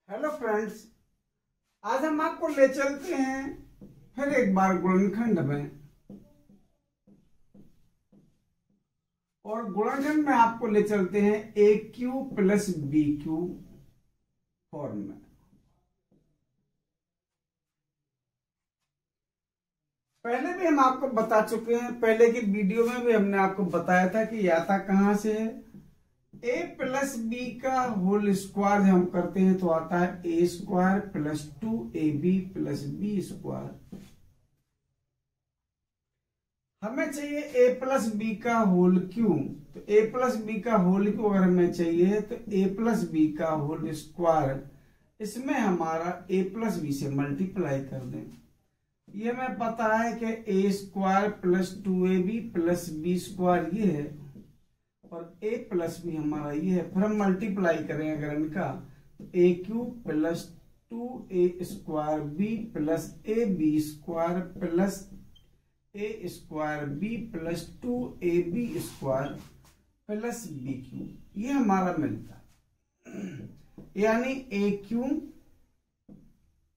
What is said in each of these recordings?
Hello friends, आज हम आपको ले चलते हैं फिर एक बार गुणनखंड में। और गुणनखंड में आपको ले चलते हैं A cube plus B cube form में। पहले भी हम आपको बता चुके हैं, पहले की वीडियो में भी हमने आपको बताया था कि आता कहां से है। ए प्लस बी का होल स्क्वायर हम करते हैं तो आता है A square plus 2ab plus B square. हमें चाहिए ए प्लस बी का होल क्यू, तो ए प्लस बी का होल क्यू अगर हमें चाहिए तो ए प्लस बी का होल स्क्वायर, इसमें हमारा ए प्लस बी से मल्टीप्लाई कर दें। ये हमें पता है कि A square plus 2ab plus B square ये है और ए प्लस बी हमारा ये है। फिर हम मल्टीप्लाई करें अगर इनका, A cube plus 2a square B plus A B square plus A square B plus 2ab square plus B cube, ये हमारा मिलता है। यानी ए क्यू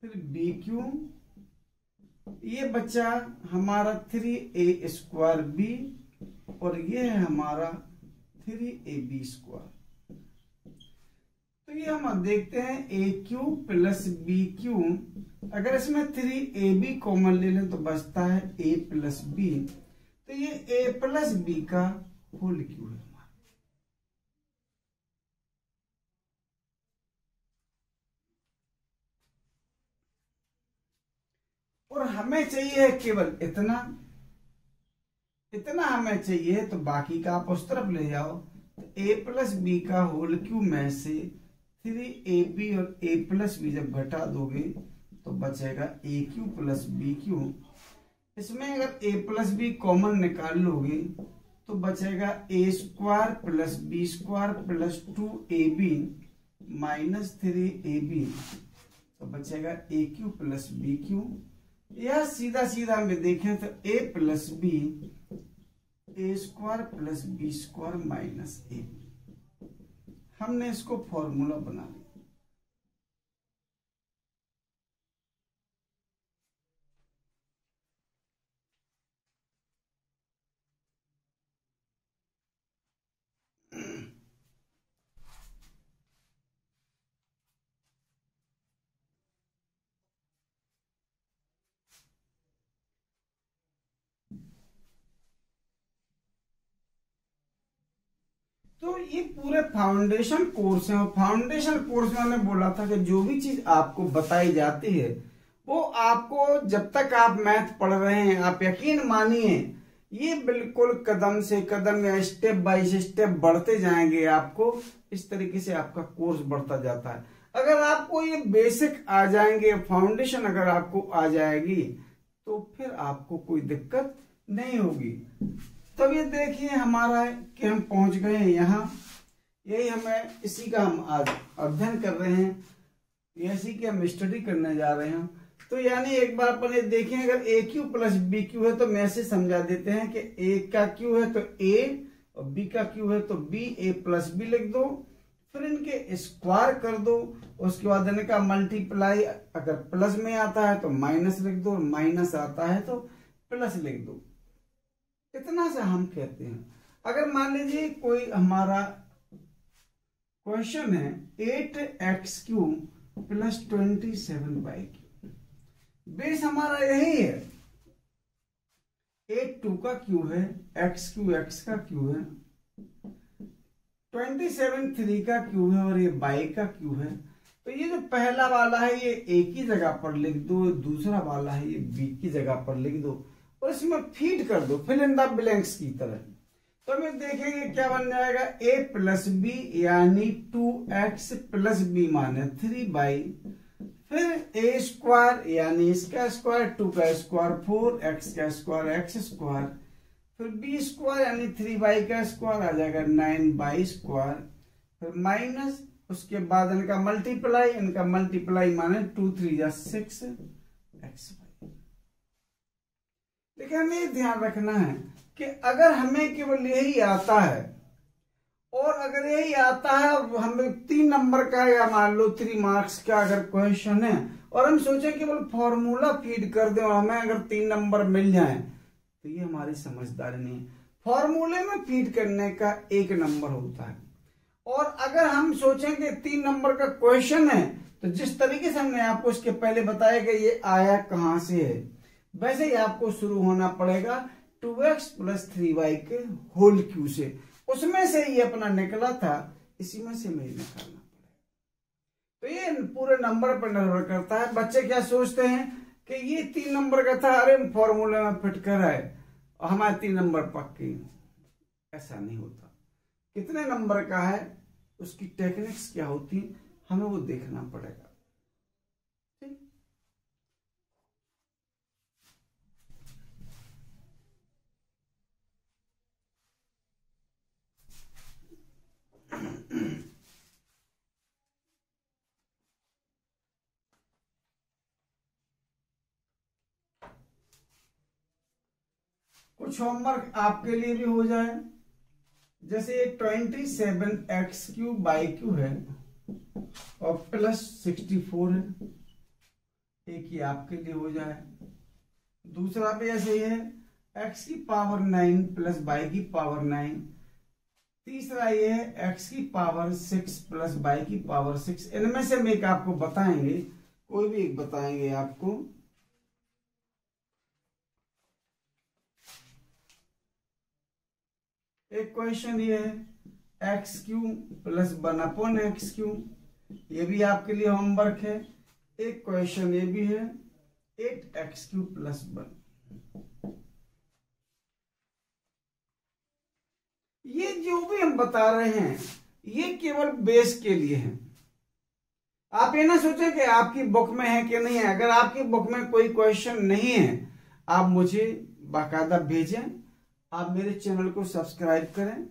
फिर बी क्यू, ये बचा हमारा 3a स्क्वायर बी और ये है हमारा 3ab स्क्वायर। तो ये हम देखते हैं A cube plus B Q, अगर इसमें 3ab कॉमन ले लें तो बचता है a प्लस बी, तो ये a प्लस बी का होल क्यू है हमारा। और हमें चाहिए केवल इतना हमें चाहिए, तो बाकी का आप उस तरफ ले जाओ। तो a प्लस बी का होल क्यू में से 3ab और a प्लस बी जब घटा दोगे तो बचेगा A cube plus B Q. इसमें अगर a प्लस बी कॉमन निकाल लोगे तो बचेगा A square plus B square plus 2ab minus 3ab, तो बचेगा A cube plus B cube. यह सीधा सीधा में देखें तो a plus B A square plus B square minus A, हमने इसको फॉर्मूला बना लिया। तो ये पूरे फाउंडेशन कोर्स है, और फाउंडेशन कोर्स में मैंने बोला था कि जो भी चीज आपको बताई जाती है वो आपको, जब तक आप मैथ पढ़ रहे हैं, आप यकीन मानिए ये बिल्कुल कदम से कदम या स्टेप बाय स्टेप बढ़ते जाएंगे। आपको इस तरीके से आपका कोर्स बढ़ता जाता है। अगर आपको ये बेसिक आ जाएंगे, फाउंडेशन अगर आपको आ जाएगी तो फिर आपको कोई दिक्कत नहीं होगी। तब ये देखिए हमारा है कि हम पहुंच गए हैं यहाँ, यही हमें इसी का हम आज अध्ययन कर रहे हैं, इसी की हम स्टडी करने जा रहे हैं। तो यानी एक बार अपन ये देखें, अगर ए क्यू प्लस बी क्यू है तो मैं ऐसे समझा देते हैं कि ए का क्यू है तो ए और बी का क्यू है तो बी, ए प्लस बी लिख दो, फिर इनके स्क्वायर कर दो, उसके बाद इनका मल्टीप्लाई, अगर प्लस में आता है तो माइनस लिख दो, माइनस आता है तो प्लस लिख दो। इतना सा हम कहते हैं। अगर मान लीजिए कोई हमारा क्वेश्चन है 8x³ प्लस 27y³, बेस हमारा यही है, 8 2 का क्यू है, x³ x का क्यू है, 27 3 का क्यू है और ये y का क्यू है। तो ये जो पहला वाला है ये a की जगह पर लिख दो, दूसरा वाला है ये b की जगह पर लिख दो और इसमें फीड कर दो फिल इन द ब्लैंक्स की तरह। तो हमें देखेंगे क्या बन जाएगा, a प्लस बी यानी 2x प्लस बी माने 3y, फिर a स्क्वायर यानी इसका स्क्वायर, 2 का स्क्वायर 4, x का स्क्वायर x स्क्वायर, फिर b स्क्वायर यानी 3y का स्क्वायर आ जाएगा 9y स्क्वायर, फिर माइनस, उसके बाद इनका मल्टीप्लाई माने 2 3 जा 6x। लेकिन हमें ध्यान रखना है कि अगर हमें केवल यही आता है और अगर यही आता है, हमें 3 नंबर का या मान लो 3 मार्क्स का अगर क्वेश्चन है और हम सोचे केवल फॉर्मूला फीड कर दें और हमें अगर 3 नंबर मिल जाए, तो ये हमारी समझदारी नहीं है। फॉर्मूले में फीड करने का 1 नंबर होता है, और अगर हम सोचें कि 3 नंबर का क्वेश्चन है, तो जिस तरीके से हमने आपको इसके पहले बताया कि ये आया कहां से है, वैसे ही आपको शुरू होना पड़ेगा 2x + 3y के होल क्यू से। उसमें से ये अपना निकला था, इसी में से मुझे निकालना पड़ेगा। तो ये पूरे नंबर पर निर्भर करता है। बच्चे क्या सोचते हैं कि ये 3 नंबर का था, अरे फॉर्मूले में फिट कर है और हमारे 3 नंबर पक्के। ऐसा नहीं होता। कितने नंबर का है, उसकी टेक्निक्स क्या होती है, हमें वो देखना पड़ेगा। कुछ होमवर्क आपके लिए भी हो जाए, जैसे 27x³ है और +64 है, एक ही आपके लिए हो जाए। दूसरा भी ऐसे ही है, x⁹ + y⁹। तीसरा ये है x⁶ + y⁶। इनमें से हम एक आपको बताएंगे, कोई भी एक बताएंगे आपको। एक क्वेश्चन ये है x³ + 1/x³, ये भी आपके लिए होमवर्क है। एक क्वेश्चन ये भी है 8x³ + 1। ये जो भी हम बता रहे हैं ये केवल बेस के लिए है। आप ये ना सोचें कि आपकी बुक में है कि नहीं है। अगर आपकी बुक में कोई क्वेश्चन नहीं है, आप मुझे बाकायदा भेजें, आप मेरे चैनल को सब्सक्राइब करें,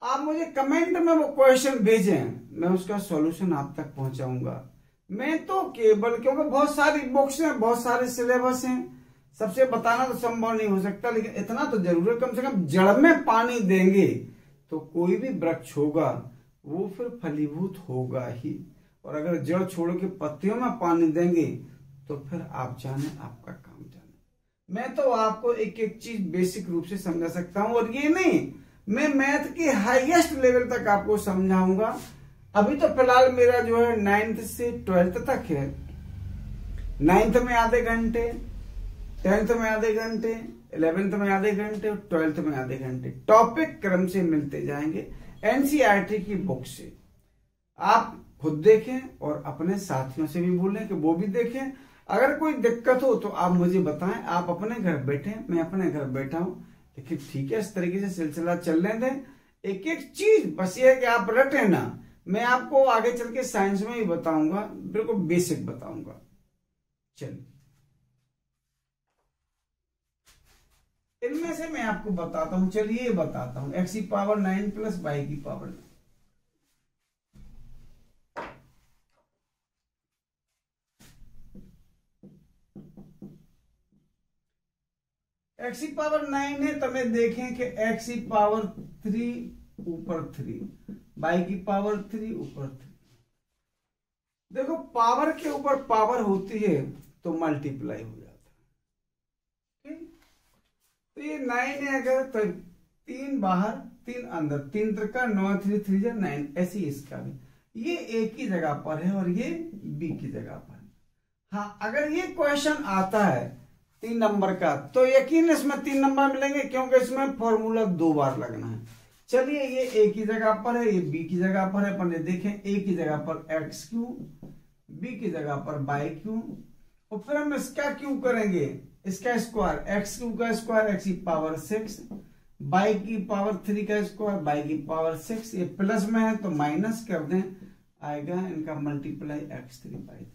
आप मुझे कमेंट में वो क्वेश्चन भेजें, मैं उसका सॉल्यूशन आप तक पहुंचाऊंगा। मैं तो केवल, क्योंकि बहुत सारी बुक्स हैं, बहुत सारे सिलेबस हैं, सबसे बताना तो संभव नहीं हो सकता, लेकिन इतना तो जरूर है, कम से कम जड़ में पानी देंगे तो कोई भी वृक्ष होगा वो फिर फलीभूत होगा ही। और अगर जड़ छोड़ के पत्तियों में पानी देंगे तो फिर आप जाने, आपका काम जाने। मैं तो आपको एक एक चीज बेसिक रूप से समझा सकता हूं, और ये नहीं, मैं मैथ के हाईएस्ट लेवल तक आपको समझाऊंगा। अभी तो फिलहाल मेरा जो है 9th से 12th तक है। 9th में आधे घंटे, 10th में आधे घंटे, 11th में आधे घंटे और 12th में आधे घंटे, टॉपिक क्रम से मिलते जाएंगे एनसीईआरटी की बुक से। आप खुद देखें और अपने साथियों से भी बोलें कि वो भी देखें। अगर कोई दिक्कत हो तो आप मुझे बताएं। आप अपने घर बैठे, मैं अपने घर बैठा हूं, लेकिन ठीक है, इस तरीके से सिलसिला चलने दें। एक एक चीज बस ये है कि आप रटें ना। मैं आपको आगे चल के साइंस में ही बताऊंगा, बिल्कुल बेसिक बताऊंगा। चलिए, इनमें से मैं आपको बताता हूं। चलिए बताता हूं, x⁹ + y⁹। x⁹ है, तो मैं देखें कि x�3 ऊपर 3, y�3 ऊपर 3। देखो, पावर के ऊपर पावर होती है तो मल्टीप्लाई हो जाता है। ठीक, तो ये 9 है, अगर तो 3 बाहर 3 अंदर, 3 त्रिका 9, 3 3 9, ऐसे ही इसका भी। ये ए की जगह पर है और ये बी की जगह पर है। हाँ, अगर ये क्वेश्चन आता है 3 नंबर का, तो यकीन इसमें 3 नंबर मिलेंगे, क्योंकि इसमें फॉर्मूला 2 बार लगना है। चलिए, ये ए की जगह पर है, ये बी की जगह पर है। अपने देखें, ए की जगह पर x⁵, बी की जगह पर y⁵, और फिर हम इसका क्यू करेंगे, इसका स्क्वायर, x³ का स्क्वायर x⁶, y⁴ का स्क्वायर y⁶। ये प्लस में है तो माइनस कर दें, आएगा इनका मल्टीप्लाई x3/।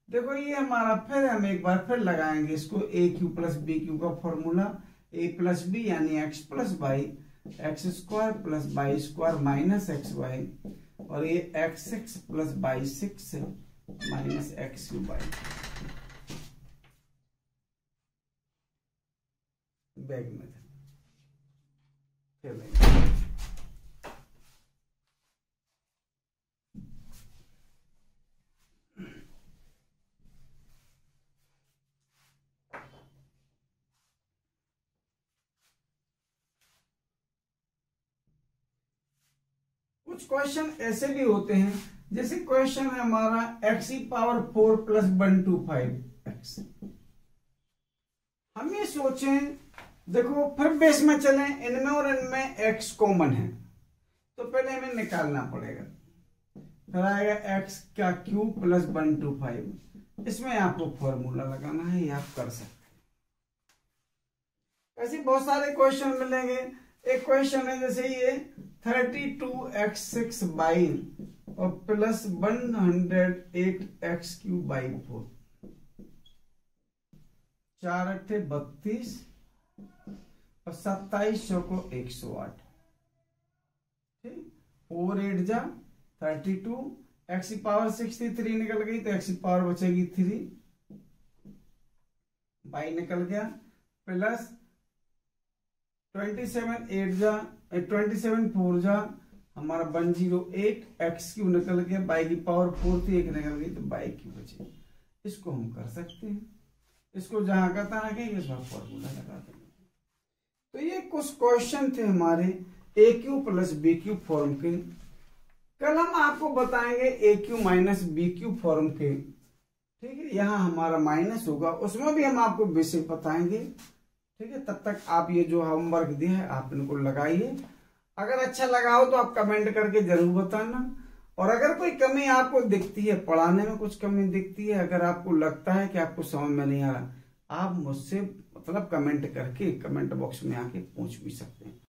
देखो, ये हमारा, फिर हम एक बार फिर लगाएंगे इसको, a³ + b³ का फॉर्मूला, a + b यानी x + y, x² + y² - xy, और ये x6 + y6 - x3/। बैग में कुछ क्वेश्चन ऐसे भी होते हैं, जैसे क्वेश्चन है हमारा x⁴ प्लस 125x। हम ये सोचें, देखो फिर बेस में चलें, इनमें और इनमें x कॉमन है, तो पहले हमें निकालना पड़ेगा। फिर आएगा x³ प्लस 125। इसमें आपको फॉर्मूला लगाना है, ये आप कर सकते हैं। ऐसे बहुत सारे क्वेश्चन मिलेंगे। एक क्वेश्चन है जैसे ये 32x6 और प्लस 108x³/4, 4 8 32 और 2700 को 108। ठीक, 4 8 जा 32, x⁻63 निकल गई तो x⁻ बचेगी 3, बाई निकल गया, प्लस 27 8 जा 27 4 जा हमारा 108, x³ निकल गया, बाई की पावर 4 थी, 1 निकल गई तो बाई की बची। इसको हम कर सकते हैं, इसको जहां का तहां के इस बार फॉर्मूला लगा देंगे। तो ये कुछ क्वेश्चन थे हमारे AQ प्लस BQ फॉर्म के। कल हम आपको बताएंगे AQ माइनस BQ फॉर्म के। ठीक है, यहाँ हमारा माइनस होगा, उसमें भी हम आपको बेसिक बताएंगे। ठीक है, तब तक आप ये जो होमवर्क दिया है आप इनको लगाइए। अगर अच्छा लगा हो तो आप कमेंट करके जरूर बताना, और अगर कोई कमी आपको दिखती है, पढ़ाने में कुछ कमी दिखती है, अगर आपको लगता है कि आपको समझ में नहीं आ रहा, आप मुझसे मतलब कमेंट करके कमेंट बॉक्स में आके पूछ भी सकते हैं।